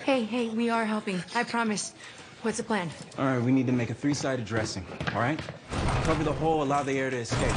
Hey, we are helping. I promise. What's the plan? All right, we need to make a three-sided dressing, all right? Cover the hole, allow the air to escape.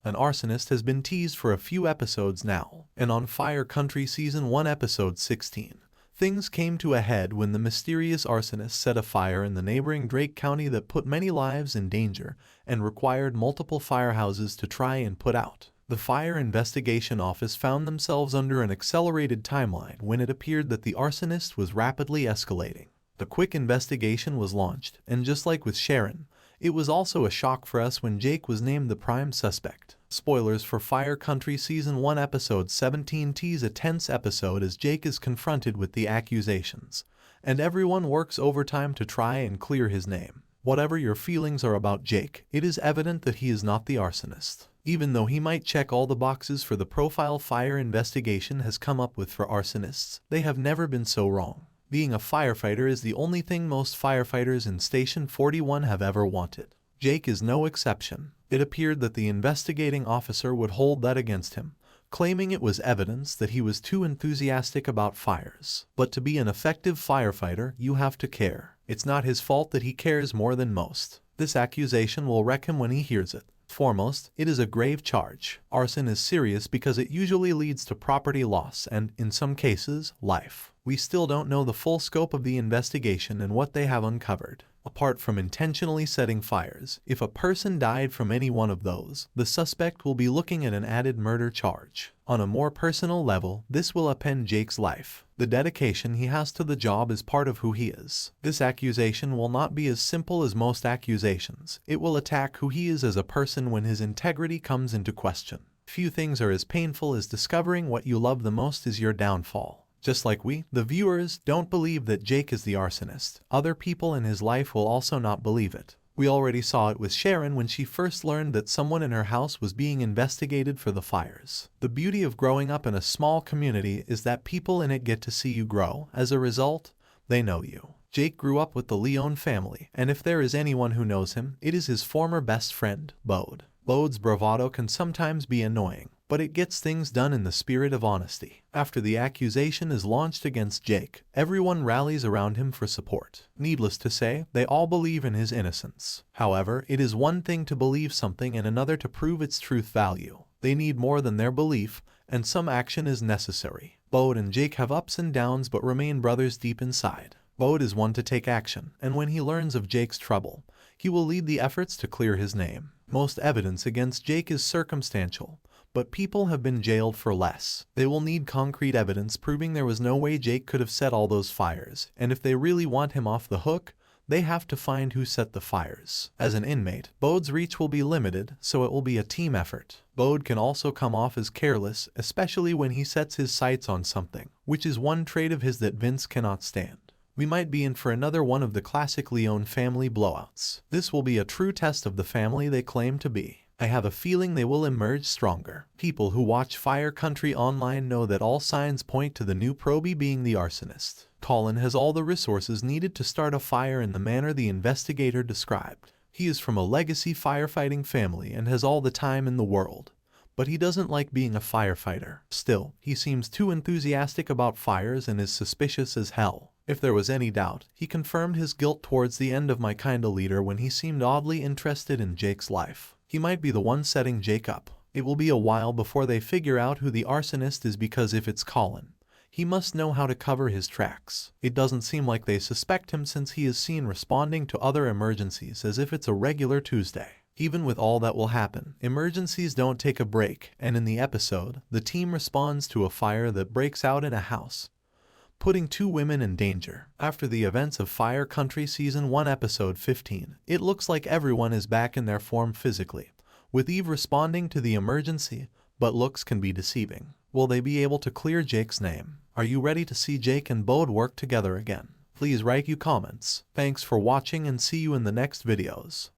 An arsonist has been teased for a few episodes now, and on Fire Country Season 1 Episode 16, things came to a head when the mysterious arsonist set a fire in the neighboring Drake County that put many lives in danger and required multiple firehouses to try and put out. The Fire Investigation Office found themselves under an accelerated timeline when it appeared that the arsonist was rapidly escalating. The quick investigation was launched, and just like with Sharon, it was also a shock for us when Jake was named the prime suspect. Spoilers for Fire Country Season 1 Episode 17 tease a tense episode as Jake is confronted with the accusations, and everyone works overtime to try and clear his name. Whatever your feelings are about Jake, it is evident that he is not the arsonist. Even though he might check all the boxes for the profile Fire Investigation has come up with for arsonists, they have never been so wrong. Being a firefighter is the only thing most firefighters in Station 41 have ever wanted. Jake is no exception. It appeared that the investigating officer would hold that against him, claiming it was evidence that he was too enthusiastic about fires. But to be an effective firefighter, you have to care. It's not his fault that he cares more than most. This accusation will wreck him when he hears it. Foremost, it is a grave charge. Arson is serious because it usually leads to property loss and, in some cases, life. We still don't know the full scope of the investigation and what they have uncovered. Apart from intentionally setting fires, if a person died from any one of those, the suspect will be looking at an added murder charge. On a more personal level, this will upend Jake's life. The dedication he has to the job is part of who he is. This accusation will not be as simple as most accusations. It will attack who he is as a person when his integrity comes into question. Few things are as painful as discovering what you love the most is your downfall. Just like we, the viewers, don't believe that Jake is the arsonist, other people in his life will also not believe it. We already saw it with Sharon when she first learned that someone in her house was being investigated for the fires. The beauty of growing up in a small community is that people in it get to see you grow. As a result, they know you. Jake grew up with the Leone family, and if there is anyone who knows him, it is his former best friend, Bode. Bode's bravado can sometimes be annoying, but it gets things done in the spirit of honesty. After the accusation is launched against Jake, everyone rallies around him for support. Needless to say, they all believe in his innocence. However, it is one thing to believe something and another to prove its truth value. They need more than their belief, and some action is necessary. Bode and Jake have ups and downs but remain brothers deep inside. Bode is one to take action, and when he learns of Jake's trouble, he will lead the efforts to clear his name. Most evidence against Jake is circumstantial, but people have been jailed for less. They will need concrete evidence proving there was no way Jake could have set all those fires, and if they really want him off the hook, they have to find who set the fires. As an inmate, Bode's reach will be limited, so it will be a team effort. Bode can also come off as careless, especially when he sets his sights on something, which is one trait of his that Vince cannot stand. We might be in for another one of the classic Leone family blowouts. This will be a true test of the family they claim to be. I have a feeling they will emerge stronger. People who watch Fire Country online know that all signs point to the new probie being the arsonist. Colin has all the resources needed to start a fire in the manner the investigator described. He is from a legacy firefighting family and has all the time in the world. But he doesn't like being a firefighter. Still, he seems too enthusiastic about fires and is suspicious as hell. If there was any doubt, he confirmed his guilt towards the end of My Kinda Leader when he seemed oddly interested in Jake's life. He might be the one setting Jake up. It will be a while before they figure out who the arsonist is because if it's Colin, he must know how to cover his tracks. It doesn't seem like they suspect him since he is seen responding to other emergencies as if it's a regular Tuesday. Even with all that will happen, emergencies don't take a break, and in the episode, the team responds to a fire that breaks out in a house, putting 2 women in danger. After the events of Fire Country Season 1 Episode 15, it looks like everyone is back in their form physically, with Eve responding to the emergency, but looks can be deceiving. Will they be able to clear Jake's name? Are you ready to see Jake and Bode work together again? Please write your comments. Thanks for watching and see you in the next videos.